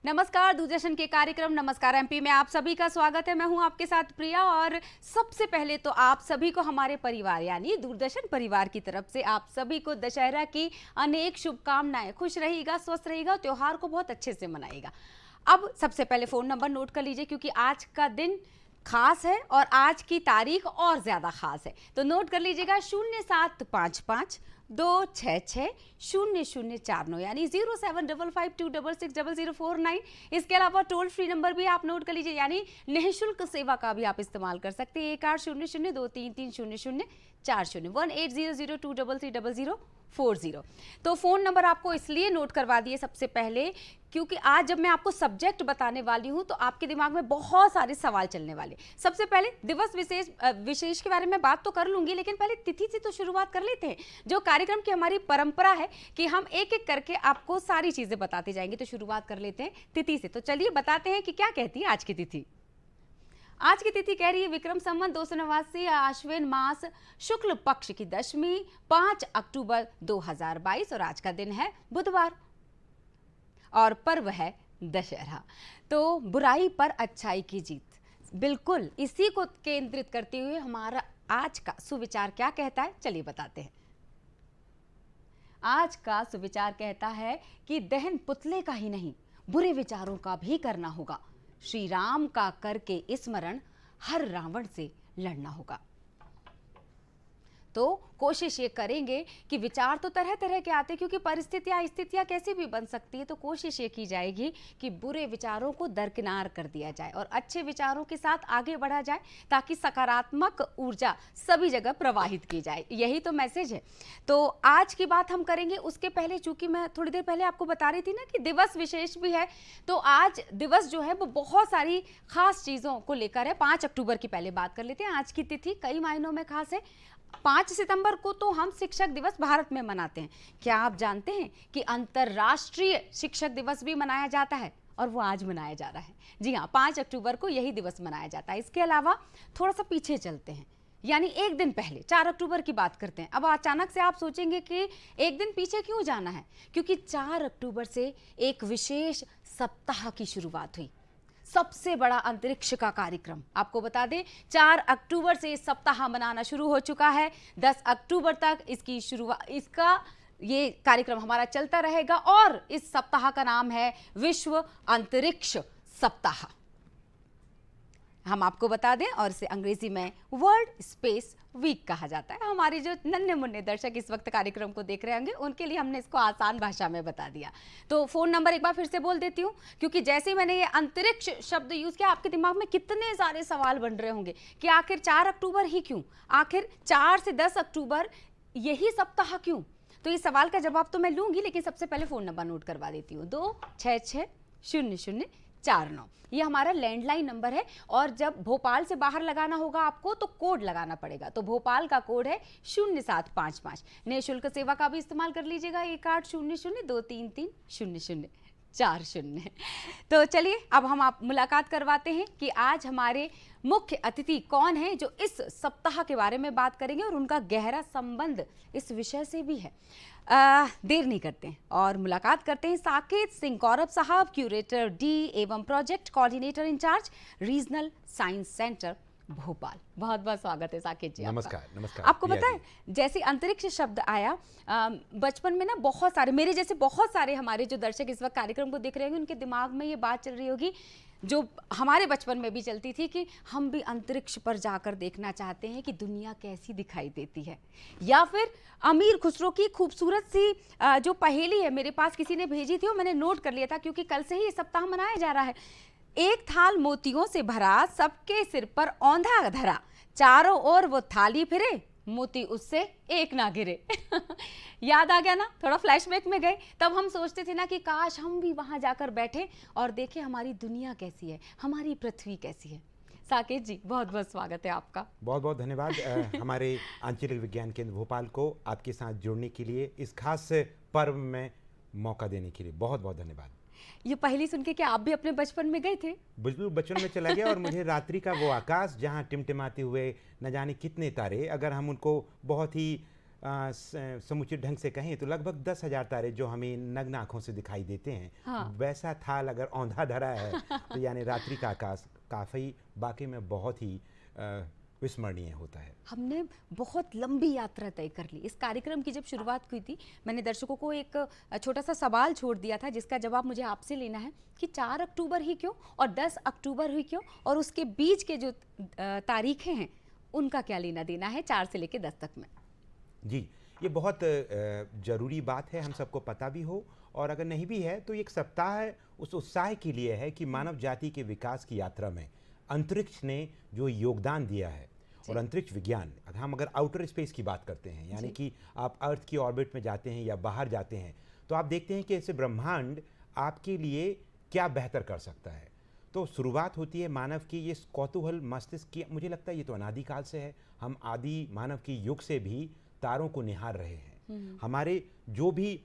नमस्कार, दूरदर्शन के कार्यक्रम नमस्कार एमपी में आप सभी का स्वागत है। मैं हूं आपके साथ प्रिया और सबसे पहले तो आप सभी को हमारे परिवार यानी दूरदर्शन परिवार की तरफ से आप सभी को दशहरा की अनेक शुभकामनाएं। खुश रहिएगा, स्वस्थ रहिएगा, त्योहार को बहुत अच्छे से मनाइएगा। अब सबसे पहले फ़ोन नंबर नोट कर लीजिए क्योंकि आज का दिन खास है और आज की तारीख और ज़्यादा खास है, तो नोट कर लीजिएगा 0755-266-0049 यानी 0755266049। इसके अलावा टोल फ्री नंबर भी आप नोट कर लीजिए यानी निःशुल्क सेवा का भी आप इस्तेमाल कर सकते हैं 1800-233-0040 1800-233-0040। तो फ़ोन नंबर आपको इसलिए नोट करवा दिए सबसे पहले क्योंकि आज जब मैं आपको सब्जेक्ट बताने वाली हूं तो आपके दिमाग में बहुत सारे सवाल चलने वाले। सबसे पहले दिवस विशेष के बारे में बात तो कर लूंगी, लेकिन पहले तिथि से तो शुरुआत कर लेते हैं। जो कार्यक्रम की हमारी परंपरा है कि हम एक एक करके आपको सारी चीजें बताते जाएंगे, तो शुरुआत कर लेते हैं तिथि से। तो चलिए बताते हैं कि क्या कहती है आज की तिथि। आज की तिथि कह रही है विक्रम संवत 289 आश्विन मास शुक्ल पक्ष की दशमी 5 अक्टूबर 2022 और आज का दिन है बुधवार और पर्व है दशहरा। तो बुराई पर अच्छाई की जीत, बिल्कुल इसी को केंद्रित करते हुए हमारा आज का सुविचार क्या कहता है, चलिए बताते हैं। आज का सुविचार कहता है कि दहन पुतले का ही नहीं बुरे विचारों का भी करना होगा। श्री राम का करके स्मरण हर रावण से लड़ना होगा। तो कोशिश ये करेंगे कि विचार तो तरह तरह के आते, क्योंकि स्थितियां कैसी भी बन सकती है, तो कोशिश ये की जाएगी कि बुरे विचारों को दरकिनार कर दिया जाए और अच्छे विचारों के साथ आगे बढ़ा जाए ताकि सकारात्मक ऊर्जा सभी जगह प्रवाहित की जाए। यही तो मैसेज है। तो आज की बात हम करेंगे, उसके पहले चूंकि मैं थोड़ी देर पहले आपको बता रही थी ना कि दिवस विशेष भी है, तो आज दिवस जो है वो बहुत सारी खास चीज़ों को लेकर है। 5 अक्टूबर की पहले बात कर लेते हैं। आज की तिथि कई मायनों में खास है। 5 सितंबर को तो हम शिक्षक दिवस भारत में मनाते हैं। क्या आप जानते हैं कि अंतर्राष्ट्रीय शिक्षक दिवस भी मनाया जाता है और वो आज मनाया जा रहा है। जी हाँ, 5 अक्टूबर को यही दिवस मनाया जाता है। इसके अलावा थोड़ा सा पीछे चलते हैं, यानी एक दिन पहले 4 अक्टूबर की बात करते हैं। अब अचानक से आप सोचेंगे कि एक दिन पीछे क्यों जाना है, क्योंकि 4 अक्टूबर से एक विशेष सप्ताह की शुरुआत हुई। सबसे बड़ा अंतरिक्ष का कार्यक्रम, आपको बता दें 4 अक्टूबर से सप्ताह मनाना शुरू हो चुका है। 10 अक्टूबर तक इसका ये कार्यक्रम हमारा चलता रहेगा और इस सप्ताह का नाम है विश्व अंतरिक्ष सप्ताह। हम आपको बता दें, और इसे अंग्रेजी में वर्ल्ड स्पेस वीक कहा जाता है। हमारे जो नन्हे मुन्ने दर्शक इस वक्त कार्यक्रम को देख रहे होंगे उनके लिए हमने इसको आसान भाषा में बता दिया। तो फोन नंबर एक बार फिर से बोल देती हूँ, क्योंकि जैसे ही मैंने ये अंतरिक्ष शब्द यूज किया आपके दिमाग में कितने सारे सवाल बन रहे होंगे कि आखिर 4 अक्टूबर ही क्यों, आखिर 4 से 10 अक्टूबर यही सप्ताह क्यों। तो इस सवाल का जवाब तो मैं लूंगी, लेकिन सबसे पहले फोन नंबर नोट करवा देती हूँ। 2660049 ये हमारा लैंडलाइन नंबर है, और जब भोपाल से बाहर लगाना होगा आपको तो कोड लगाना पड़ेगा। तो भोपाल का कोड है 0755। निःशुल्क सेवा का भी इस्तेमाल कर लीजिएगा 1800-233-0040। तो चलिए अब हम आप मुलाकात करवाते हैं कि आज हमारे मुख्य अतिथि कौन है जो इस सप्ताह के बारे में बात करेंगे, और उनका गहरा संबंध इस विषय से भी है। देर नहीं करते हैं और मुलाकात करते हैं साकेत सिंह गौरव साहब, क्यूरेटर डी एवं project coordinator incharge regional science centre Bhopal. बहुत बहुत स्वागत है साकेत जी। नमस्कार। नमस्कार। आपको पता है जैसे अंतरिक्ष शब्द आया, बचपन में ना बहुत सारे मेरे जैसे बहुत सारे हमारे जो दर्शक इस वक्त कार्यक्रम को देख रहे होंगे उनके दिमाग में ये बात चल रही होगी जो हमारे बचपन में भी चलती थी कि हम भी अंतरिक्ष पर जाकर देखना चाहते हैं कि दुनिया कैसी दिखाई देती है। या फिर अमीर खुसरो की खूबसूरत सी जो पहेली है मेरे पास किसी ने भेजी थी और मैंने नोट कर लिया था क्योंकि कल से ही ये सप्ताह मनाया जा रहा है। एक थाल मोतियों से भरा, सबके सिर पर औंधा धरा, चारों ओर वो थाली फिरे, मोती उससे एक ना गिरे। याद आ गया ना, थोड़ा फ्लैशबैक में गए। तब हम सोचते थे ना कि काश हम भी वहां जाकर बैठे और देखें हमारी दुनिया कैसी है, हमारी पृथ्वी कैसी है। साकेत जी बहुत बहुत स्वागत है आपका। बहुत बहुत धन्यवाद हमारे आंचलिक विज्ञान केंद्र भोपाल को आपके साथ जुड़ने के लिए, इस खास पर्व में मौका देने के लिए बहुत बहुत धन्यवाद। ये पहली सुन के क्या आप भी अपने बचपन में गए थे? बिल्कुल बचपन में चला गया, और मुझे रात्रि का वो आकाश जहाँ टिमटिमाते हुए न जाने कितने तारे, अगर हम उनको बहुत ही समुचित ढंग से कहें तो लगभग 10,000 तारे जो हमें नग्न आंखों से दिखाई देते हैं, हाँ। वैसा थाल अगर औंधा धरा है तो यानी रात्रि का आकाश काफ़ी वाकई में बहुत ही विस्मरणीय होता है। हमने बहुत लंबी यात्रा तय कर ली। इस कार्यक्रम की जब शुरुआत हुई थी, मैंने दर्शकों को एक छोटा सा सवाल छोड़ दिया था जिसका जवाब मुझे आपसे लेना है कि 4 अक्टूबर ही क्यों और 10 अक्टूबर ही क्यों, और उसके बीच के जो तारीखें हैं उनका क्या लेना देना है 4 से लेकर 10 तक में। जी, ये बहुत ज़रूरी बात है, हम सबको पता भी हो, और अगर नहीं भी है तो एक सप्ताह उस उत्साह के लिए है कि मानव जाति के विकास की यात्रा में अंतरिक्ष ने जो योगदान दिया है, और अंतरिक्ष विज्ञान, हम अगर आउटर स्पेस की बात करते हैं, यानी कि आप अर्थ की ऑर्बिट में जाते हैं या बाहर जाते हैं, तो आप देखते हैं कि ऐसे ब्रह्मांड आपके लिए क्या बेहतर कर सकता है। तो शुरुआत होती है मानव की ये कौतूहल मस्तिष्क की, मुझे लगता है ये तो अनादिकाल से है, हम आदि मानव की युग से भी तारों को निहार रहे हैं। हमारे जो भी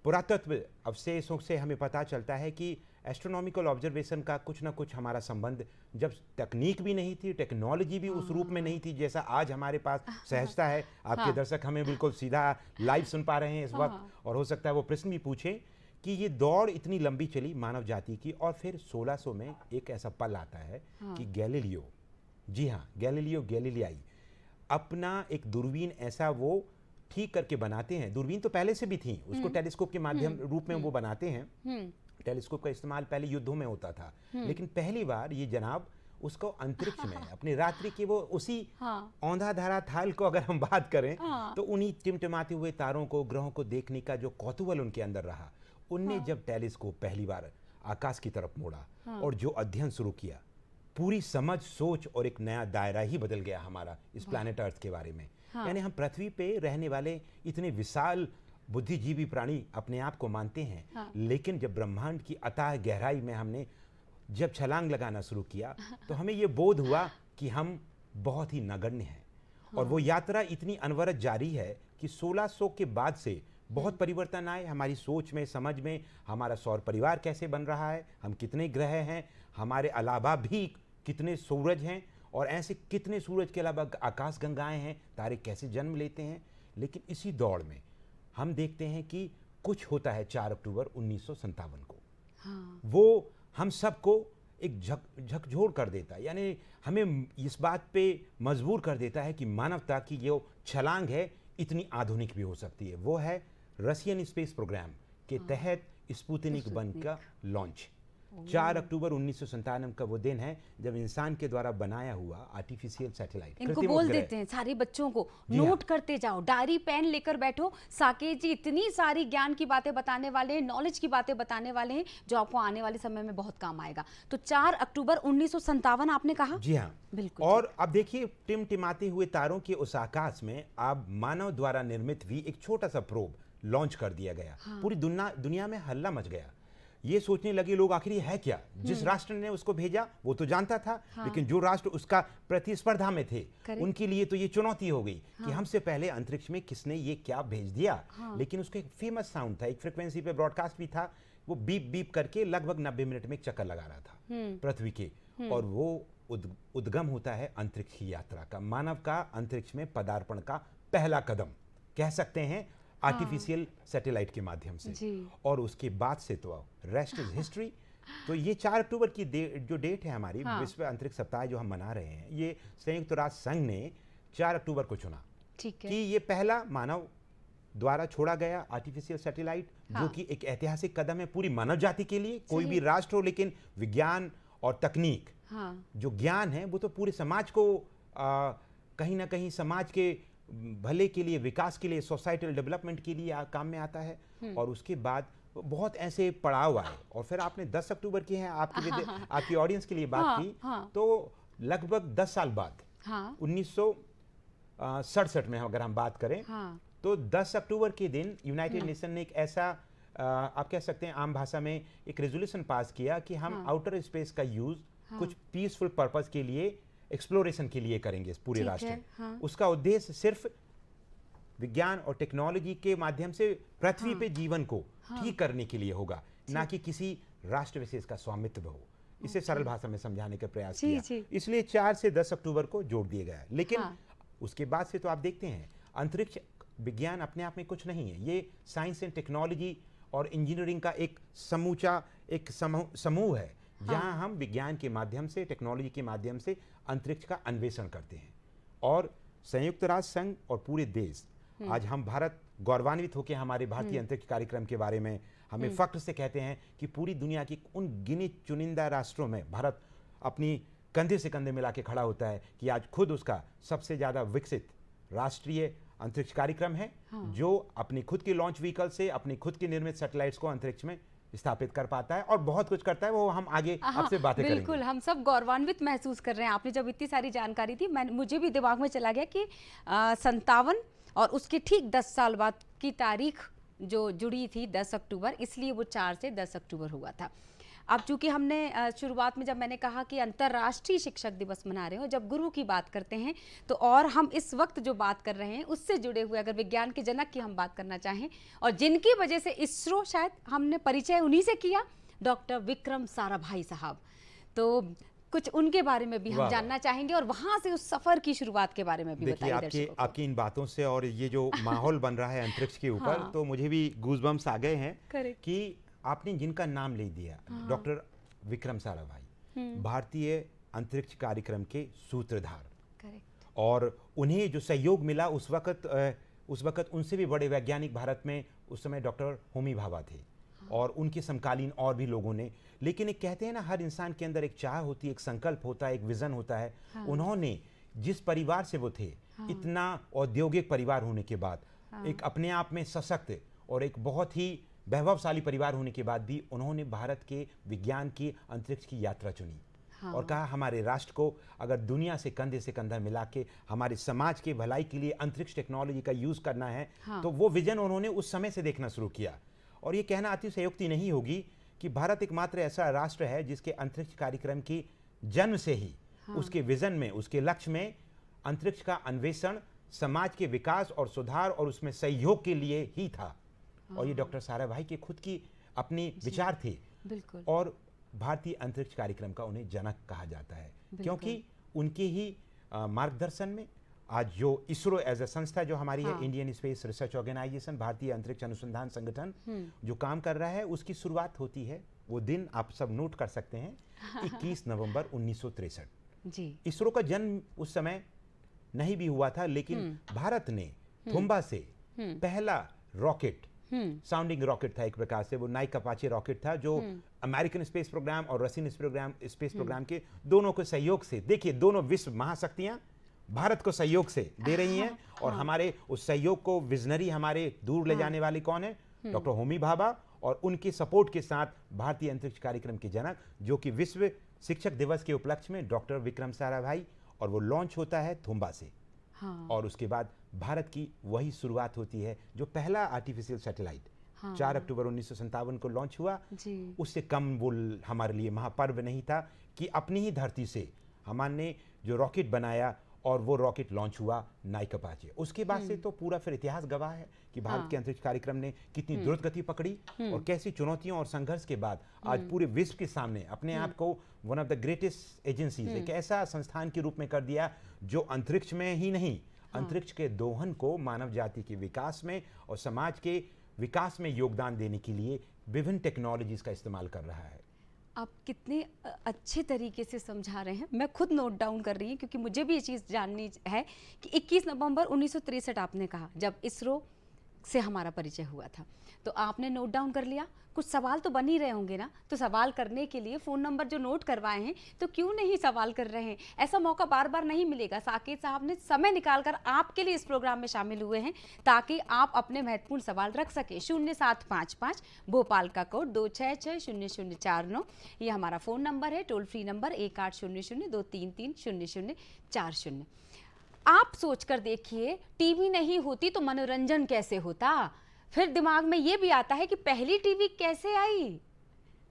पुरातत्व अवशेषों से हमें पता चलता है कि एस्ट्रोनॉमिकल ऑब्जर्वेशन का कुछ ना कुछ हमारा संबंध, जब तकनीक भी नहीं थी, टेक्नोलॉजी भी उस रूप में नहीं थी जैसा आज हमारे पास सहजता है। आपके दर्शक हमें बिल्कुल सीधा लाइव सुन पा रहे हैं इस वक्त, और हो सकता है वो प्रश्न भी पूछें कि ये दौड़ इतनी लंबी चली मानव जाति की, और फिर 1600 में एक ऐसा पल आता है कि गैलीलियो, जी हाँ, गैलीलियो गैलीलियाई अपना एक दूरबीन ऐसा वो ठीक करके बनाते हैं। दूरबीन तो पहले से भी थी, उसको टेलीस्कोप के माध्यम रूप में वो बनाते हैं। टेलीस्कोप का इस्तेमाल पहले युद्धों में होता था, लेकिन पहली बार ये जनाब उसको अंतरिक्ष में अपनी रात्रि की वो उसी औंधा धारा थाल को अगर हम बात करें तो उन्हीं टिमटिमाते हुए तारों को, ग्रहों को देखने का जो कौतूहल उनके अंदर रहा, उनने जब टेलीस्कोप पहली बार आकाश की तरफ मोड़ा और जो अध्ययन शुरू किया, पूरी समझ, सोच और एक नया दायरा ही बदल गया हमारा इस प्लैनेट अर्थ के बारे में। यानी हम पृथ्वी पे रहने वाले इतने विशाल बुद्धिजीवी प्राणी अपने आप को मानते हैं, लेकिन जब ब्रह्मांड की अथाह गहराई में हमने जब छलांग लगाना शुरू किया तो हमें ये बोध हुआ कि हम बहुत ही नगण्य हैं। और वो यात्रा इतनी अनवरत जारी है कि 1600 के बाद से बहुत परिवर्तन आए हमारी सोच में, समझ में। हमारा सौर परिवार कैसे बन रहा है, हम कितने ग्रह हैं, हमारे अलावा भी कितने सूरज हैं, और ऐसे कितने सूरज के अलावा आकाश गंगाएं हैं, तारे कैसे जन्म लेते हैं। लेकिन इसी दौड़ में हम देखते हैं कि कुछ होता है 4 अक्टूबर 1957 को। वो हम सबको एक झकझोर कर देता है, यानी हमें इस बात पे मजबूर कर देता है कि मानवता की जो छलांग है इतनी आधुनिक भी हो सकती है। वो है रशियन स्पेस प्रोग्राम के तहत स्पुतनिक 1 का लॉन्च। 4 अक्टूबर 1997 का वो दिन है जब इंसान के द्वारा बनाया हुआ आर्टिफिशियल सैटेलाइट, इनको बोल देते हैं सारे बच्चों को, नोट करते जाओ, डायरी पेन लेकर बैठो। साकेत जी इतनी सारी ज्ञान की बातें बताने वाले हैं, नॉलेज की बातें बताने वाले हैं जो आपको आने वाले समय में बहुत काम आएगा। तो 4 अक्टूबर 1957 आपने कहा? जी हाँ, बिल्कुल। और अब देखिए, टिमटिमाते हुए तारों के उस आकाश में अब मानव द्वारा निर्मित भी एक छोटा सा प्रोब लॉन्च कर दिया गया। पूरी दुनिया में हल्ला मच गया। ये सोचने लगे लोग आखिर ये है क्या। जिस राष्ट्र ने उसको भेजा वो तो जानता था, लेकिन जो राष्ट्र उसका प्रतिस्पर्धा में थे उनके लिए तो ये चुनौती हो गई कि हमसे पहले अंतरिक्ष में किसने ये क्या भेज दिया। लेकिन उसका एक फेमस साउंड था, एक फ्रिक्वेंसी पे ब्रॉडकास्ट भी था, वो बीप बीप करके लगभग 90 मिनट में एक चक्कर लगा रहा था पृथ्वी के, और वो उद्गम होता है अंतरिक्ष की यात्रा का, मानव का अंतरिक्ष में पदार्पण का पहला कदम कह सकते हैं, आर्टिफिशियल सैटेलाइट के माध्यम से। और उसके बाद से तो रेस्ट इज हिस्ट्री। तो ये 4 अक्टूबर की जो डेट है हमारी विश्व अंतरिक्ष सप्ताह जो हम मना रहे हैं, ये संयुक्त राष्ट्र संघ ने 4 अक्टूबर को चुना कि ये पहला मानव द्वारा छोड़ा गया आर्टिफिशियल सैटेलाइट, जो कि एक ऐतिहासिक कदम है पूरी मानव जाति के लिए। कोई भी राष्ट्र हो, लेकिन विज्ञान और तकनीक, जो ज्ञान है वो तो पूरे समाज को कहीं ना कहीं समाज के भले के लिए, विकास के लिए, सोसाइटल डेवलपमेंट के लिए काम में आता है। और उसके बाद बहुत ऐसे पड़ाव आए, और फिर आपने 10 अक्टूबर की है आपकी ऑडियंस के लिए बात की, तो लगभग 10 साल बाद 1967 में अगर हम बात करें तो 10 अक्टूबर के दिन यूनाइटेड नेशन ने एक ऐसा आप कह सकते हैं आम भाषा में एक रेजोल्यूशन पास किया कि हम आउटर स्पेस का यूज कुछ पीसफुल पर्पस के लिए, एक्सप्लोरेशन के लिए करेंगे इस पूरे राष्ट्र में। उसका उद्देश्य सिर्फ विज्ञान और टेक्नोलॉजी के माध्यम से पृथ्वी पे जीवन को ठीक करने के लिए होगा, ना कि किसी राष्ट्र विशेष का स्वामित्व हो। इसे सरल भाषा में समझाने का प्रयास किया, इसलिए 4 से 10 अक्टूबर को जोड़ दिया गया। लेकिन उसके बाद से तो आप देखते हैं अंतरिक्ष विज्ञान अपने आप में कुछ नहीं है, ये साइंस एंड टेक्नोलॉजी और इंजीनियरिंग का एक समूचा एक समूह है जहां हम विज्ञान के माध्यम से, टेक्नोलॉजी के माध्यम से अंतरिक्ष का अन्वेषण करते हैं। और संयुक्त राष्ट्र संघ और पूरे देश आज हम भारत गौरवान्वित होकर हमारे भारतीय अंतरिक्ष कार्यक्रम के बारे में हमें फख्र से कहते हैं कि पूरी दुनिया की उन गिने चुनिंदा राष्ट्रों में भारत अपनी कंधे से कंधे मिला के खड़ा होता है कि आज खुद उसका सबसे ज़्यादा विकसित राष्ट्रीय अंतरिक्ष कार्यक्रम है, जो अपनी खुद की लॉन्च व्हीकल से अपनी खुद की निर्मित सैटेलाइट्स को अंतरिक्ष में स्थापित कर पाता है और बहुत कुछ करता है। वो हम आगे आपसे बातें करेंगे। बिल्कुल, हम सब गौरवान्वित महसूस कर रहे हैं। आपने जब इतनी सारी जानकारी दी, मुझे भी दिमाग में चला गया कि 57 और उसके ठीक 10 साल बाद की तारीख जो जुड़ी थी 10 अक्टूबर, इसलिए वो 4 से 10 अक्टूबर हुआ था। अब चूंकि हमने शुरुआत में जब मैंने कहा कि अंतर्राष्ट्रीय शिक्षक दिवस मना रहे हो, जब गुरु की बात करते हैं तो और हम इस वक्त जो बात कर रहे हैं उससे जुड़े हुए अगर विज्ञान के जनक की हम बात करना चाहें और जिनकी वजह से इसरो, शायद हमने परिचय उन्हीं से किया, डॉक्टर विक्रम साराभाई साहब, तो कुछ उनके बारे में भी हम जानना चाहेंगे और वहां से उस सफर की शुरुआत के बारे में भी बताइए दर्शकों को। आपकी इन बातों से और ये जो माहौल बन रहा है अंतरिक्ष के ऊपर, तो मुझे भी गूज़बम्स आ गए हैं कि आपने जिनका नाम ले दिया, डॉक्टर विक्रम साराभाई, भारतीय अंतरिक्ष कार्यक्रम के सूत्रधार, और उन्हें जो सहयोग मिला उस वक्त उनसे भी बड़े वैज्ञानिक भारत में उस समय डॉक्टर होमी भाभा थे और उनके समकालीन और भी लोगों ने। लेकिन एक कहते हैं ना, हर इंसान के अंदर एक चाह होती है, एक संकल्प होता है, एक विजन होता है। उन्होंने जिस परिवार से वो थे, इतना औद्योगिक परिवार होने के बाद, एक अपने आप में सशक्त और एक बहुत ही वैभवशाली परिवार होने के बाद भी उन्होंने भारत के विज्ञान की अंतरिक्ष की यात्रा चुनी और कहा हमारे राष्ट्र को अगर दुनिया से कंधा मिला के हमारे समाज के भलाई के लिए अंतरिक्ष टेक्नोलॉजी का यूज करना है, तो वो विजन उन्होंने उस समय से देखना शुरू किया। और ये कहना अतिशयोक्ति नहीं होगी कि भारत एकमात्र ऐसा राष्ट्र है जिसके अंतरिक्ष कार्यक्रम की जन्म से ही उसके विजन में, उसके लक्ष्य में अंतरिक्ष का अन्वेषण समाज के विकास और सुधार और उसमें सहयोग के लिए ही था। और ये डॉक्टर साराभाई के खुद की अपनी विचार थे। बिल्कुल। और भारतीय अंतरिक्ष कार्यक्रम का उन्हें जनक कहा जाता है क्योंकि उनके ही मार्गदर्शन में आज जो इसरो एज ए संस्था जो हमारी है, इंडियन स्पेस रिसर्च ऑर्गेनाइजेशन, भारतीय अंतरिक्ष अनुसंधान संगठन जो काम कर रहा है, उसकी शुरुआत होती है। वो दिन आप सब नोट कर सकते हैं, 21 नवंबर 1963 जी। इसरो का जन्म उस समय नहीं भी हुआ था, लेकिन भारत ने थुम्बा से पहला रॉकेट, साउंडिंग रॉकेट था एक प्रकार से, वो नाइक अपाचे रॉकेट था, जो अमेरिकन स्पेस प्रोग्राम और रशियन स्पेस प्रोग्राम के दोनों के सहयोग से, देखिए दोनों विश्व महाशक्तियां भारत को सहयोग से दे रही हैं। और हमारे उस सहयोग को विजनरी हमारे दूर ले जाने वाले कौन है? डॉक्टर होमी भाभा, और उनके सपोर्ट के साथ भारतीय अंतरिक्ष कार्यक्रम के जनक जो कि विश्व शिक्षक दिवस के उपलक्ष्य में डॉक्टर विक्रम साराभाई, और वो लॉन्च होता है थुम्बा से। और उसके बाद भारत की वही शुरुआत होती है जो पहला आर्टिफिशियल सैटेलाइट 4 अक्टूबर 1957 को लॉन्च हुआ। उससे कम वो हमारे लिए महापर्व नहीं था कि अपनी ही धरती से हमने जो रॉकेट बनाया और वो रॉकेट लॉन्च हुआ नाइक अपाचे। उसके बाद से तो पूरा फिर इतिहास गवाह है कि भारत के अंतरिक्ष कार्यक्रम ने कितनी द्रुत गति पकड़ी और कैसी चुनौतियों और संघर्ष के बाद आज पूरे विश्व के सामने अपने आप को one of the greatest agencies, एक ऐसा संस्थान के रूप में कर दिया जो अंतरिक्ष में ही नहीं, अंतरिक्ष के दोहन को मानव जाति के विकास में और समाज के विकास में योगदान देने के लिए विभिन्न टेक्नोलॉजीज का इस्तेमाल कर रहा है। आप कितने अच्छे तरीके से समझा रहे हैं, मैं खुद नोट डाउन कर रही हूँ क्योंकि मुझे भी ये चीज़ जाननी है कि 21 नवंबर 1963 आपने कहा जब इसरो से हमारा परिचय हुआ था, तो आपने नोट डाउन कर लिया। कुछ सवाल तो बन ही रहे होंगे ना, तो सवाल करने के लिए फ़ोन नंबर जो नोट करवाए हैं, तो क्यों नहीं सवाल कर रहे हैं? ऐसा मौका बार बार नहीं मिलेगा। साकेत साहब ने समय निकालकर आपके लिए इस प्रोग्राम में शामिल हुए हैं ताकि आप अपने महत्वपूर्ण सवाल रख सकें। 0755 भोपाल का कोड 2660049, ये हमारा फ़ोन नंबर है। Toll free number 1800-233-0040। आप सोचकर देखिए, टीवी नहीं होती तो मनोरंजन कैसे होता? फिर दिमाग में ये भी आता है कि पहली टीवी कैसे आई?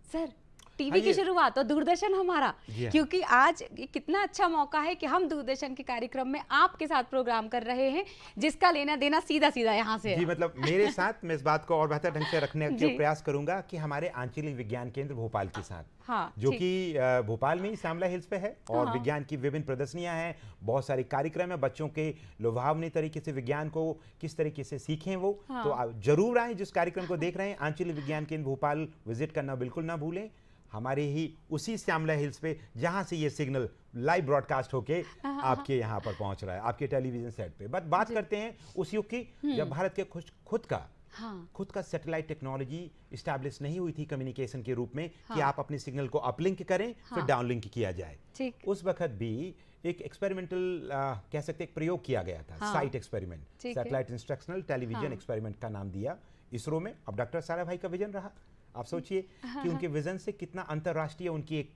सर टीवी की ये- शुरुआत और दूरदर्शन हमारा, जी हाँ। क्योंकि आज ये कितना अच्छा मौका है कि हम दूरदर्शन के कार्यक्रम में आपके साथ प्रोग्राम कर रहे हैं, जिसका लेना देना सीधा सीधा यहाँ से जी है। मतलब मेरे साथ मैं इस बात को और बेहतर ढंग से रखने जी। के प्रयास करूंगा कि हमारे आंचलिक विज्ञान केंद्र भोपाल के साथ, हाँ, जो ठीक। कि भोपाल में ही श्यामला हिल्स पे है, और हाँ। विज्ञान की विभिन्न प्रदर्शनियां हैं, बहुत सारे कार्यक्रम हैं, बच्चों के लुभावनी तरीके से विज्ञान को किस तरीके से सीखें वो। हाँ। तो आप जरूर आएं, जिस कार्यक्रम को देख रहे हैं आंचलिक विज्ञान केंद्र भोपाल विजिट करना बिल्कुल ना भूलें। हमारे ही उसी श्यामला हिल्स पे जहां से ये सिग्नल लाइव ब्रॉडकास्ट होके आपके यहाँ पर पहुंच रहा है, आपके टेलीविजन सेट पे। बट बात करते हैं उस युग की जब भारत के खुद का सैटेलाइट टेक्नोलॉजी इस्टेब्लिश नहीं हुई थी कम्युनिकेशन के रूप में, कि आप अपने सिग्नल को अपलिंक करें फिर डाउनलिंक किया जाए। ठीक। उस वक्त भी एक एक्सपेरिमेंटल कह सकते एक प्रयोग किया गया था, साइट एक्सपेरिमेंट, ठीक है। सैटेलाइट इंस्ट्रक्शनल टेलीविजन एक्सपेरिमेंट का नाम दिया इसरो में। अब डॉक्टर साराभाई का विजन रहा, आप सोचिए कि उनके विजन से कितना अंतर्राष्ट्रीय उनकी एक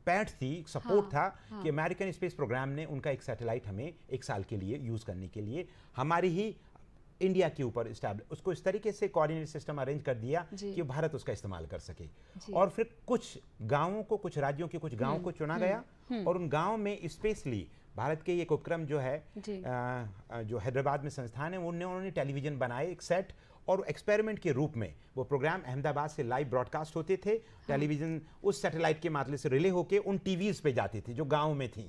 पैठ थी, सपोर्ट था कि अमेरिकन स्पेस प्रोग्राम ने उनका एक सैटेलाइट हमें 1 साल के लिए यूज करने के लिए हमारी ही इंडिया के ऊपर उसको इस तरीके से कोऑर्डिनेट सिस्टम अरेंज कर दिया कि भारत उसका इस्तेमाल कर सके। और फिर कुछ गांवों को, कुछ राज्यों के कुछ गांवों को चुना गया, और उन गांवों में स्पेशली भारत के एक उपक्रम जो है जो हैदराबाद में संस्थान है, उन्होंने टेलीविजन बनाए एक सेट, और एक्सपेरिमेंट के रूप में वो प्रोग्राम अहमदाबाद से लाइव ब्रॉडकास्ट होते थे। टेलीविजन उस सैटेलाइट के माध्यम से रिले होके उन टीवीज पे जाते थे जो गांव में थी,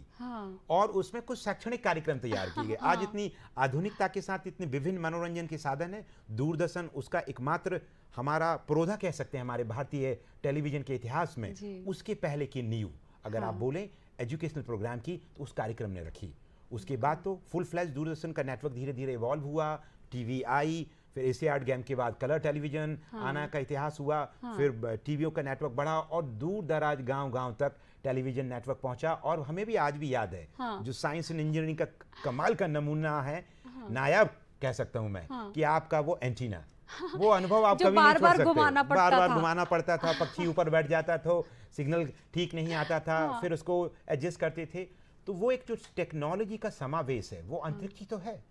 और उसमें कुछ शैक्षणिक कार्यक्रम तैयार किए गए। आज इतनी आधुनिकता के साथ इतने विभिन्न मनोरंजन के साधन है, दूरदर्शन उसका एकमात्र हमारा पुरोधा कह सकते हैं हमारे भारतीय टेलीविजन के इतिहास में। उसके पहले की नींव अगर आप बोलें एजुकेशनल प्रोग्राम की, तो उस कार्यक्रम ने रखी। उसके बाद तो फुल फ्लैश दूरदर्शन का नेटवर्क धीरे धीरे इवॉल्व हुआ, टीवी आई, फिर एशियाड गेम के बाद कलर टेलीविजन आना का इतिहास हुआ, फिर टीवियों का नेटवर्क बढ़ा, और दूर दराज गांव-गांव तक टेलीविजन नेटवर्क पहुंचा। और हमें भी आज भी याद है जो साइंस एंड इंजीनियरिंग का कमाल का नमूना है, नायाब कह सकता हूं मैं, कि आपका वो एंटीना, वो अनुभव आप कभी नहीं छोड़ सकते। बार-बार घुमाना पड़ता था, पक्षी ऊपर बैठ जाता था, सिग्नल ठीक नहीं आता था, फिर उसको एडजस्ट करते थे। तो वो एक जो टेक्नोलॉजी का समावेश है, वो अंतरिक्ष ही तो है।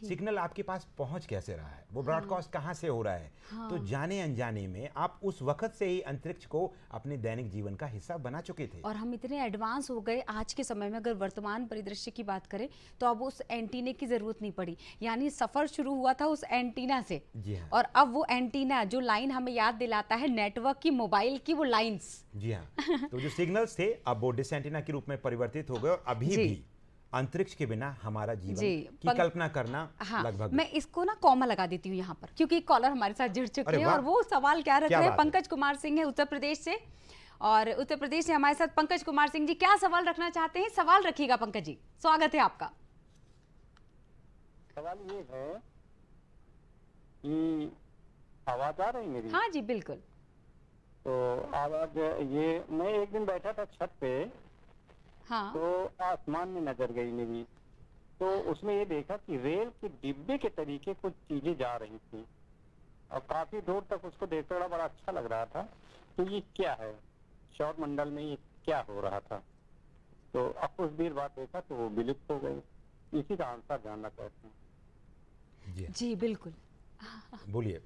सिग्नल आपके पास पहुंच कैसे रहा है, वो ब्रॉडकास्ट कहां से हो रहा है, तो जाने अनजाने में आप उस वक्त से ही अंतरिक्ष को अपने दैनिक जीवन का हिस्सा बना चुके थे। और हम इतने एडवांस हो गए आज के समय में, अगर वर्तमान परिदृश्य की बात करें तो अब उस एंटीने की जरूरत नहीं पड़ी, यानी सफर शुरू हुआ था उस एंटीना से। जी हाँ। और अब वो एंटीना जो लाइन हमें याद दिलाता है नेटवर्क की, मोबाइल की वो लाइंस। जी हाँ। तो जो सिग्नल्स थे अब वो डिश एंटीना के रूप में परिवर्तित हो गए, और अभी भी अंतरिक्ष के बिना हमारा जीवन की कल्पना करना लगभग। मैं इसको ना कॉमा लगा देती हूँ यहाँ पर, क्योंकि कॉलर हमारे साथ जुड़ चुके हैं, और वो सवाल क्या रख रहे हैं, पंकज कुमार सिंह है उत्तर प्रदेश से, और उत्तर प्रदेश से हमारे साथ पंकज कुमार सिंह जी क्या सवाल रखना चाहते हैं? सवाल रखिएगा पंकज जी, स्वागत है आपका। सवाल ये है कि आवाज आ रही मेरी? हाँ जी बिल्कुल। तो आवाज ये, मैं एक दिन बैठा था छत पे, हाँ। तो आसमान में नजर गई मेरी, तो उसमें ये देखा कि रेल के डिब्बे के तरीके कुछ चीजें जा रही थी, और काफी दूर तक उसको देखते बड़ा अच्छा लग रहा था। तो ये क्या है, सौर मंडल में ये क्या हो रहा था? तो अब कुछ देर बाद देखा तो वो विलुप्त हो गई। इसी का आंसर जानना चाहते हैं। जी बिल्कुल। बोलिए,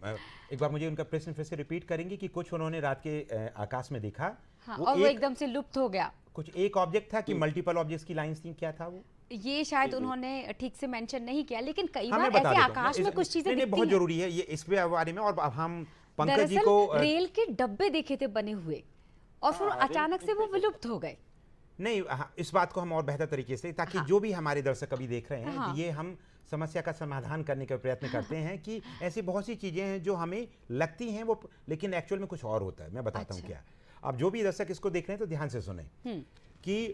एक बार मुझे उनका प्रश्न फिर से रिपीट करेंगे कि कुछ उन्होंने रात के आकाश में देखा, और वो एकदम से लुप्त हो गया। कुछ एक ऑब्जेक्ट था कि मल्टीपल ऑब्जेक्ट्स की लाइंस थी, क्या था वो? ये शायद उन्होंने ठीक से मेंशन नहीं किया, लेकिन कई बार ऐसे आकाश में कुछ चीजें दिखती हैं। बहुत जरूरी है ये इस बारे में, और हम पंकज जी को रेल के डब्बे देखे थे बने हुए, और फिर अचानक से वो विलुप्त हो गए। नहीं, इस बात को हम और बेहतर तरीके से, ताकि जो भी हमारे दर्शक अभी देख रहे हैं, ये हम समस्या का समाधान करने का प्रयत्न करते हैं कि ऐसी बहुत सी चीजें हैं जो हमें लगती हैं वो, लेकिन एक्चुअल में कुछ और होता है। मैं बताता हूँ क्या। अब जो भी दर्शक इसको देख रहे हैं तो ध्यान से सुने कि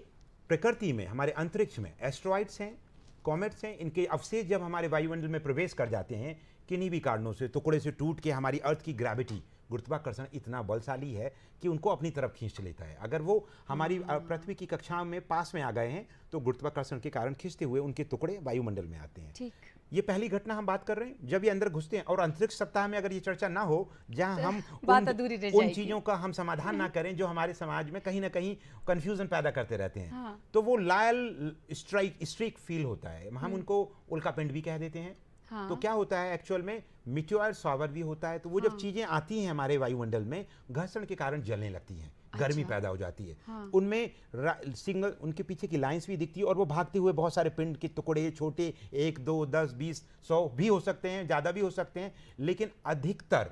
प्रकृति में, हमारे अंतरिक्ष में एस्ट्रॉइड्स हैं, कॉमेट्स हैं, इनके अवशेष जब हमारे वायुमंडल में प्रवेश कर जाते हैं, किन्हीं भी कारणों से टुकड़े से टूट के, हमारी अर्थ की ग्रेविटी, गुरुत्वाकर्षण इतना बलशाली है कि उनको अपनी तरफ खींच लेता है। अगर वो हमारी पृथ्वी की कक्षाओं में पास में आ गए हैं, तो गुरुत्वाकर्षण के कारण खींचते हुए उनके टुकड़े वायुमंडल में आते हैं। ठीक। ये पहली घटना हम बात कर रहे हैं जब ये अंदर घुसते हैं। और अंतरिक्ष सप्ताह में अगर ये चर्चा ना हो, जहां हम उन चीजों का हम समाधान ना करें जो हमारे समाज में कहीं ना कहीं कंफ्यूजन पैदा करते रहते हैं, तो वो लाल स्ट्रीक फील होता है। हम उनको उल्कापिंड भी कह देते हैं। तो क्या होता है एक्चुअल में, मिट्योर शॉवर भी होता है। तो वो जब चीजें आती हैं हमारे वायुमंडल में, घर्षण के कारण जलने लगती हैं। गर्मी अच्छा। पैदा हो जाती है। हाँ। उनमें सिंगल उनके पीछे की लाइंस भी दिखती है और वो भागते हुए बहुत सारे पिंड के टुकड़े छोटे 1 2 10 20 100 भी हो सकते हैं, ज़्यादा भी हो सकते हैं, लेकिन अधिकतर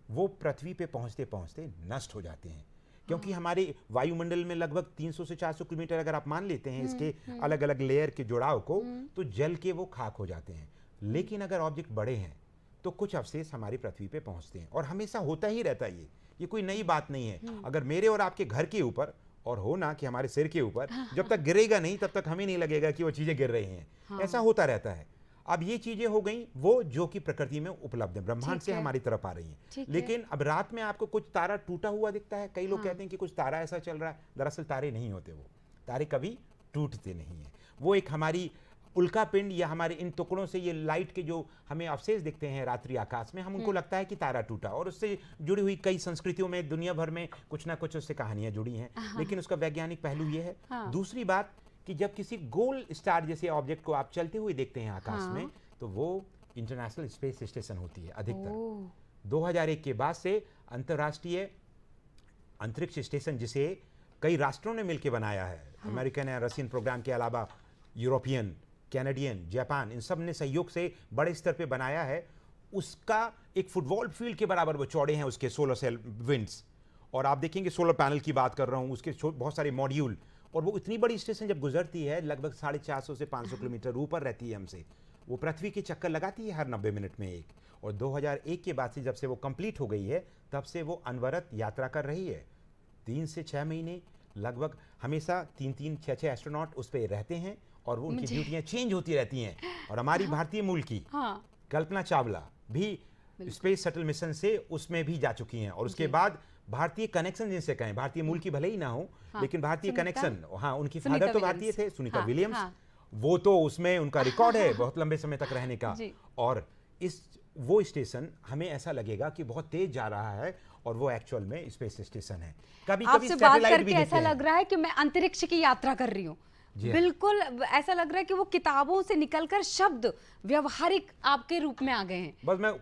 वो पृथ्वी पे पहुंचते पहुंचते नष्ट हो जाते हैं, क्योंकि हमारे वायुमंडल में लगभग 300 से 400 किलोमीटर अगर आप मान लेते हैं इसके अलग अलग लेयर के जुड़ाव को, तो जल के वो खाक हो जाते हैं। लेकिन अगर ऑब्जेक्ट बड़े हैं तो कुछ अवशेष हमारी पृथ्वी पे पहुंचते हैं और हमेशा होता ही रहता है। ये कोई नई बात नहीं है। अगर मेरे और आपके घर के ऊपर और हो ना कि हमारे सिर के ऊपर, जब तक गिरेगा नहीं तब तक हमें नहीं लगेगा कि वो चीज़ें गिर रही हैं। ऐसा होता रहता है। अब ये चीजें हो गई वो जो कि प्रकृति में उपलब्ध है, ब्रह्मांड से हमारी तरफ आ रही हैं। लेकिन अब रात में आपको कुछ तारा टूटा हुआ दिखता है। कई लोग कहते हैं कि कुछ तारा ऐसा चल रहा है, दरअसल तारे नहीं होते, वो तारे कभी टूटते नहीं हैं। वो एक हमारी उल्का पिंड या हमारे इन टुकड़ों से ये लाइट के जो हमें अवशेष दिखते हैं रात्रि आकाश में, हम उनको लगता है कि तारा टूटा, और उससे जुड़ी हुई कई संस्कृतियों में दुनिया भर में कुछ ना कुछ उससे कहानियां जुड़ी हैं। लेकिन उसका वैज्ञानिक पहलू ये है। दूसरी बात कि जब किसी गोल स्टार जैसे ऑब्जेक्ट को आप चलते हुए देखते हैं आकाश में, तो वो इंटरनेशनल स्पेस स्टेशन होती है अधिकतर। 2001 के बाद से अंतर्राष्ट्रीय अंतरिक्ष स्टेशन, जिसे कई राष्ट्रों ने मिलकर बनाया है, अमेरिकन या रशियन प्रोग्राम के अलावा यूरोपियन, कैनेडियन, जापान, इन सब ने सहयोग से बड़े स्तर पे बनाया है। उसका एक फुटबॉल फील्ड के बराबर वो चौड़े हैं उसके सोलर सेल विंड्स, और आप देखेंगे सोलर पैनल की बात कर रहा हूँ, उसके बहुत सारे मॉड्यूल, और वो इतनी बड़ी स्टेशन जब गुजरती है लगभग 450 से 500 किलोमीटर ऊपर रहती है हमसे, वो पृथ्वी के चक्कर लगाती है हर 90 मिनट में एक। और 2001 के बाद से जब से वो कंप्लीट हो गई है तब से वो अनवरत यात्रा कर रही है। 3 से 6 महीने लगभग हमेशा 3-3, 6-6 एस्ट्रोनॉट उस पर रहते हैं और वो उनकी ड्यूटियाँ चेंज होती रहती हैं। और हमारी भारतीय मूल की कल्पना चावला भी स्पेस शटल मिशन से उसमें भी जा चुकी हैं। और उसके बाद भारतीय कनेक्शन जिनसे कहें, भारतीय मूल की भले ही ना हो, लेकिन भारतीय कनेक्शन, हाँ, उनकी फादर तो भारतीय थे, सुनीता विलियम्स, वो तो उसमें उनका रिकॉर्ड है बहुत लंबे समय तक रहने का। और वो स्टेशन हमें ऐसा लगेगा कि बहुत तेज जा रहा है और वो एक्चुअल में स्पेस स्टेशन है। कभी आपसे बात करके ऐसा लग रहा है कि मैं अंतरिक्ष की यात्रा कर रही हूँ। बिल्कुल ऐसा लग रहा है कि वो किताबों से निकलकर शब्द व्यवहारिक आपके रूप में आ गए हैं। बस मैं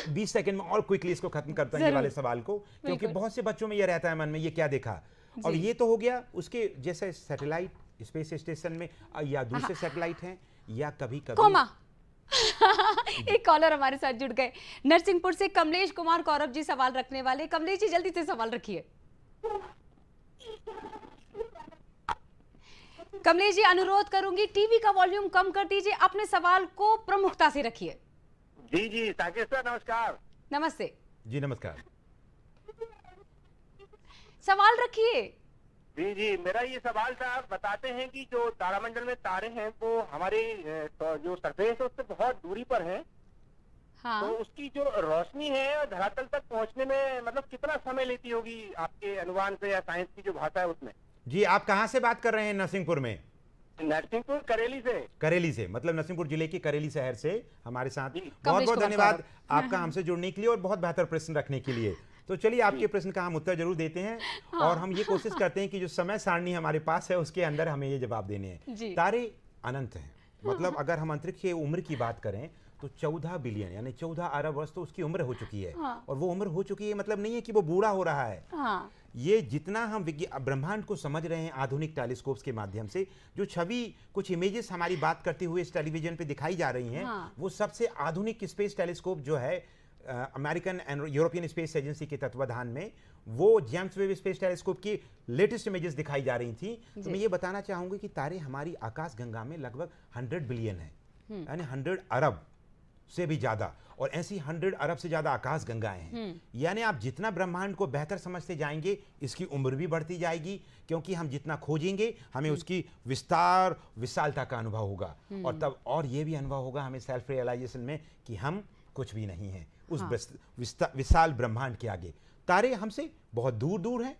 20 सेकंड में और क्विकली इसको खत्म करता हूं ये वाले सवाल को, क्योंकि बहुत से बच्चों में ये रहता है मन में, ये क्या देखा। और ये तो हो गया उसके जैसे सैटेलाइट स्पेस स्टेशन में, या दूसरे सैटेलाइट हैं, या कभी एक कॉलर हमारे साथ जुड़ गए नरसिंहपुर से। कमलेश कुमार कौरव जी सवाल रखने वाले। कमलेश जी जल्दी से सवाल रखिए। कमलेश जी अनुरोध करूंगी टीवी का वॉल्यूम कम कर दीजिए, अपने सवाल को प्रमुखता से रखिए। जी जी साकेत सर नमस्कार। नमस्ते जी, नमस्कार। सवाल रखिए। जी जी, मेरा ये सवाल था, आप बताते हैं कि जो तारामंडल में तारे हैं वो हमारे जो सरफेस है उससे बहुत दूरी पर हैं। हाँ। तो उसकी जो रोशनी है धरातल तक पहुंचने में मतलब कितना समय लेती होगी आपके अनुमान से या साइंस की जो भाषा है उसमें? जी, आप कहाँ से बात कर रहे हैं? नरसिंहपुर में? नरसिंहपुर करेली से। करेली से, मतलब नरसिंहपुर जिले के करेली शहर से हमारे साथ। बहुत बहुत धन्यवाद आपका हमसे जुड़ने के लिए और बहुत बेहतर प्रश्न रखने के लिए। तो चलिए आपके प्रश्न का हम उत्तर जरूर देते हैं। और हम ये कोशिश करते हैं कि जो समय सारणी हमारे पास है उसके अंदर हमें ये जवाब देने हैं। तारे अनंत हैं, मतलब अगर हम अंतरिक्ष की उम्र की बात करें तो 14 बिलियन यानी 14 अरब वर्ष तो उसकी उम्र हो चुकी है। और वो उम्र हो चुकी है मतलब नहीं है कि वो बूढ़ा हो रहा है। ये जितना हम ब्रह्मांड को समझ रहे हैं आधुनिक टेलीस्कोप्स के माध्यम से, जो छवि कुछ इमेजेस हमारी बात करते हुए इस टेलीविजन पे दिखाई जा रही हैं, वो सबसे आधुनिक स्पेस टेलीस्कोप जो है American and European space agency के तत्वाधान में, वो जेम्स वेब स्पेस टेलीस्कोप की लेटेस्ट इमेजेस दिखाई जा रही थी। तो मैं ये बताना चाहूंगी कि तारे हमारी आकाश गंगा में लगभग 100 बिलियन है, यानी 100 अरब से भी ज्यादा, और ऐसी 100 अरब से ज्यादा आकाश गंगाएं हैं। यानी आप जितना ब्रह्मांड को बेहतर समझते जाएंगे इसकी उम्र भी बढ़ती जाएगी, क्योंकि हम जितना खोजेंगे हमें उसकी विस्तार विशालता का अनुभव होगा। और तब और ये भी अनुभव होगा हमें सेल्फ रियलाइजेशन में कि हम कुछ भी नहीं हैं उस विशाल ब्रह्मांड के आगे। तारे हमसे बहुत दूर दूर हैं।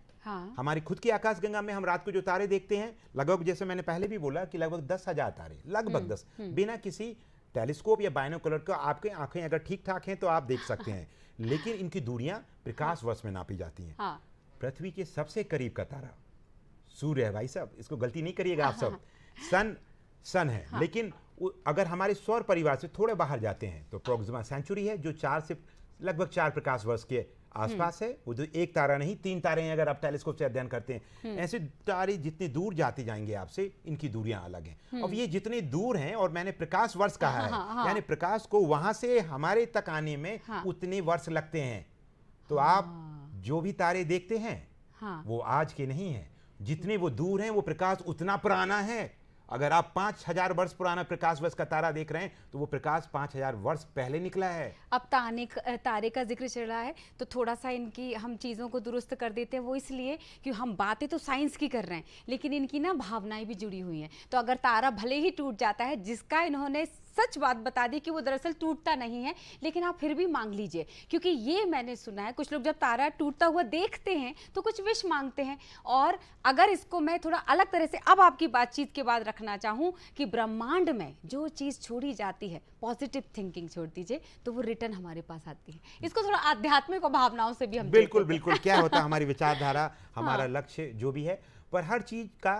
हमारी खुद की आकाश गंगा में हम रात को जो तारे देखते हैं लगभग, जैसे मैंने पहले भी बोला कि लगभग 10,000 तारे, लगभग 10, बिना किसी टेलीस्कोप या बाइनोकुलर का आपके आंखें अगर ठीक ठाक हैं तो आप देख सकते हैं। लेकिन इनकी दूरियां प्रकाश वर्ष में नापी जाती हैं। पृथ्वी के सबसे करीब का तारा सूर्य है भाई साहब, इसको गलती नहीं करिएगा आप सब। सन है। लेकिन अगर हमारे सौर परिवार से थोड़े बाहर जाते हैं तो प्रोक्सिमा सेंचुरी है, जो 4 से लगभग 4 प्रकाश वर्ष के आसपास है। वो एक तारा नहीं, 3 तारे हैं अगर आप टेलीस्कोप से अध्ययन करते हैं। ऐसे तारे जितने दूर जाते जाएंगे आपसे, इनकी दूरियां अलग हैं। अब ये जितने दूर हैं, और मैंने प्रकाश वर्ष कहा है, यानी प्रकाश को वहां से हमारे तक आने में उतने वर्ष लगते हैं। तो आप जो भी तारे देखते हैं वो आज के नहीं हैं। जितने वो दूर हैं वो प्रकाश उतना पुराना है। अगर आप 5000 वर्ष पुराना प्रकाश वर्ष का तारा देख रहे हैं तो वो प्रकाश 5000 वर्ष पहले निकला है। अब तारे का जिक्र चल रहा है तो थोड़ा सा इनकी हम चीज़ों को दुरुस्त कर देते हैं। वो इसलिए कि हम बातें तो साइंस की कर रहे हैं, लेकिन इनकी ना भावनाएं भी जुड़ी हुई हैं। तो अगर तारा भले ही टूट जाता है, जिसका इन्होंने सच बात बता दी कि वो दरअसल टूटता नहीं है, लेकिन आप फिर भी मांग लीजिए, क्योंकि ये मैंने सुना है कुछ लोग जब तारा टूटता हुआ देखते हैं तो कुछ विश मांगते हैं। और अगर इसको मैं थोड़ा अलग तरह से अब आपकी बातचीत के बाद रखना चाहूँ कि ब्रह्मांड में जो चीज़ छोड़ी जाती है, पॉजिटिव थिंकिंग छोड़ दीजिए, तो वो रिटर्न हमारे पास आती है। इसको थोड़ा आध्यात्मिक और भावनाओं से भी हम बिल्कुल बिल्कुल क्या होता है हमारी विचारधारा, हमारा लक्ष्य जो भी है, पर हर चीज का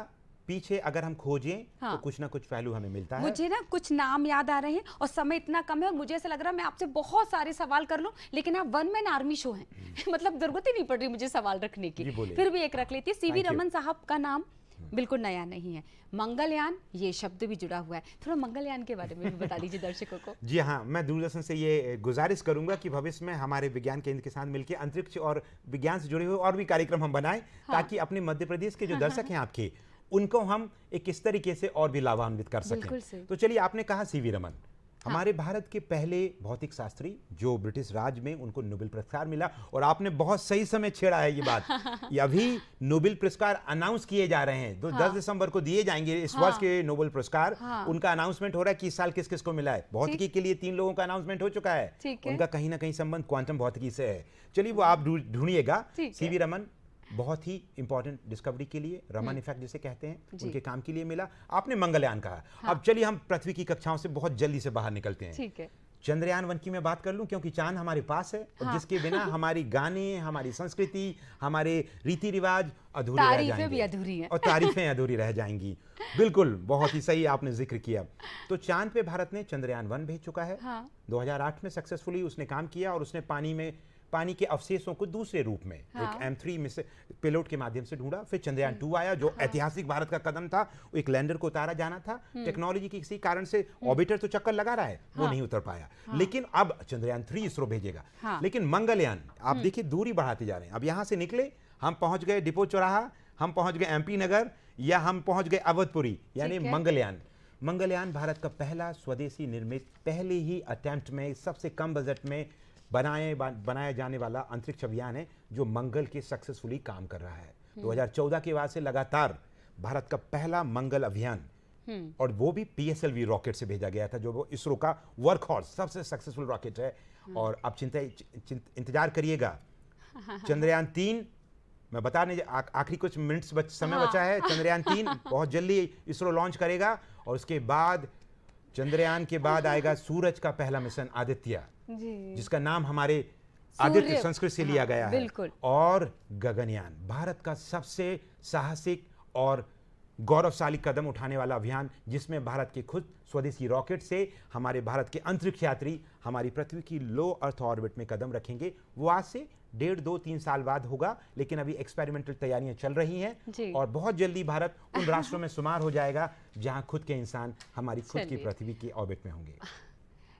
पीछे अगर हम खोजें तो कुछ ना कुछ पहलू हमें मिलता है। मुझे ना कुछ नाम याद आ रहे हैं और समय इतना कम है और मुझे ऐसा लग रहा है मैं आपसे बहुत सारे सवाल कर लूं, लेकिन आप वन मैन आर्मी शो हैं मतलब जरूरत ही नहीं पड़ रही मुझे सवाल रखने की। फिर भी एक रख लेती है। सीवी रमन साहब का नाम बिल्कुल नया नहीं है। मंगलयान, ये शब्द भी जुड़ा हुआ है। थोड़ा मंगलयान के बारे में भी बता दीजिए दर्शकों को। जी हाँ, मैं दूरदर्शन से ये गुजारिश करूंगा कि भविष्य में हमारे विज्ञान केंद्र के साथ मिलकर अंतरिक्ष और विज्ञान से जुड़े हुए और भी कार्यक्रम हम बनाएं, ताकि अपने मध्य प्रदेश के जो दर्शक हैं आपके, उनको हम एक इस तरीके से और भी लाभान्वित कर सकें। तो चलिए, आपने कहा सीवी रमन, हमारे भारत के पहले भौतिक शास्त्री जो ब्रिटिश राज में उनको नोबेल पुरस्कार मिला, और आपने बहुत सही समय छेड़ा है ये बात। ये अभी नोबेल पुरस्कार अनाउंस किए जा रहे हैं, 10 दिसंबर को दिए जाएंगे इस वर्ष के नोबेल पुरस्कार। उनका अनाउंसमेंट हो रहा है कि इस साल किस किस को मिला है। भौतिकी के लिए 3 लोगों का अनाउंसमेंट हो चुका है। उनका कहीं ना कहीं संबंध क्वांटम भौतिकी से है। चलिए, वो आप ढूंढिएगा। सीवी रमन बहुत ही इंपॉर्टेंट डिस्कवरी के लिए, रमन इफेक्ट जिसे कहते हैं, उनके काम के लिए मिला। आपने मंगलयान कहा। अब चलिए हम पृथ्वी की कक्षाओं से बहुत जल्दी से बाहर निकलते हैं। ठीक है। चंद्रयान 1 की मैं बात कर लूं, क्योंकि चांद हमारे पास है और जिसके बिना हमारी गाने, हमारी संस्कृति, हमारे रीति रिवाज अधूरे रह जाएंगे। तारीफें भी अधूरी हैं। और तारीफें अधूरी रह जाएंगी। बिल्कुल, बहुत ही सही आपने जिक्र किया। तो चांद पे भारत ने चंद्रयान 1 भेज चुका है। 2008 में सक्सेसफुली उसने काम किया और उसने पानी के अवशेषों को दूसरे रूप में एक M3 में से पेलोड के माध्यम से ढूंढा। फिर चंद्रयान 2 आया, जो ऐतिहासिक भारत का कदम था। एक लैंडर को उतारा जाना था, टेक्नोलॉजी के किसी कारण से ऑर्बिटर तो चक्कर लगा रहा है, वो नहीं उतर पाया। लेकिन अब चंद्रयान 3 इसरो भेजेगा। लेकिन मंगलयान, आप देखिए दूरी बढ़ाते जा रहे हैं। अब यहां से निकले, हम पहुंच गए डिपो चौराहा, हम पहुंच गए MP नगर, या हम पहुंच गए अवधपुरी, यानी मंगलयान भारत का पहला स्वदेशी निर्मित, पहले ही अटेम्प्ट में, सबसे कम बजट में बनाया जाने वाला अंतरिक्ष अभियान है, जो मंगल के सक्सेसफुली काम कर रहा है। 2014 के बाद से लगातार भारत का पहला मंगल अभियान, और वो भी PSLV रॉकेट से भेजा गया था, जो वो इसरो का वर्कहॉर्स, सबसे सक्सेसफुल रॉकेट है। और अब इंतजार करिएगा चंद्रयान 3, मैं बताने आखिरी कुछ मिनट्स समय बचा है। चंद्रयान 3 बहुत जल्दी इसरो लॉन्च करेगा, और उसके बाद चंद्रयान के बाद आएगा सूरज का पहला मिशन आदित्य, जिसका नाम हमारे आदित्य संस्कृत से लिया गया है। और गगनयान, भारत का सबसे साहसिक और गौरवशाली कदम उठाने वाला अभियान, जिसमें भारत के खुद स्वदेशी रॉकेट से हमारे भारत के अंतरिक्ष यात्री हमारी पृथ्वी की लो अर्थ ऑर्बिट में कदम रखेंगे। वो आज से 1.5, 2, 3 साल बाद होगा, लेकिन अभी एक्सपेरिमेंटल तैयारियां चल रही हैं, और बहुत जल्दी भारत उन राष्ट्रों में शुमार हो जाएगा जहां खुद के इंसान हमारी खुद की पृथ्वी के ऑर्बिट में होंगे।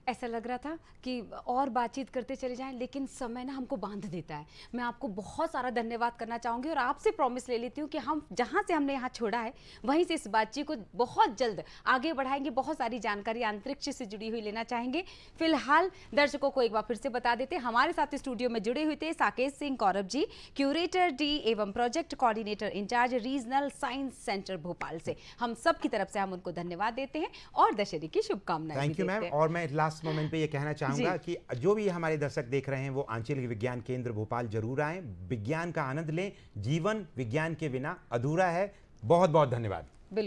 ऐसा लग रहा था कि और बातचीत करते चले जाएं, लेकिन समय ना हमको बांध देता है। मैं आपको बहुत सारा धन्यवाद करना चाहूँगी, और आपसे प्रॉमिस ले लेती हूँ कि हम जहाँ से हमने यहाँ छोड़ा है वहीं से इस बातचीत को बहुत जल्द आगे बढ़ाएंगे। बहुत सारी जानकारी अंतरिक्ष से जुड़ी हुई लेना चाहेंगे। फिलहाल दर्शकों को एक बार फिर से बता देते, हमारे साथ स्टूडियो में जुड़े हुए थे साकेत सिंह कौरव जी, क्यूरेटर डी एवं project coordinator incharge regional science centre Bhopal से। हम सब की तरफ से हम उनको धन्यवाद देते हैं और दशहरे की शुभकामनाएं। Thank you ma'am. और मैं लास्ट मोमेंट पे ये कहना चाहूंगा कि जो भी हमारे दर्शक देख रहे हैं वो आंचलिक विज्ञान केंद्र भोपाल जरूर आएं, विज्ञान का आनंद लें। जीवन विज्ञान के बिना अधूरा है। बहुत बहुत धन्यवाद। बिल्कुल।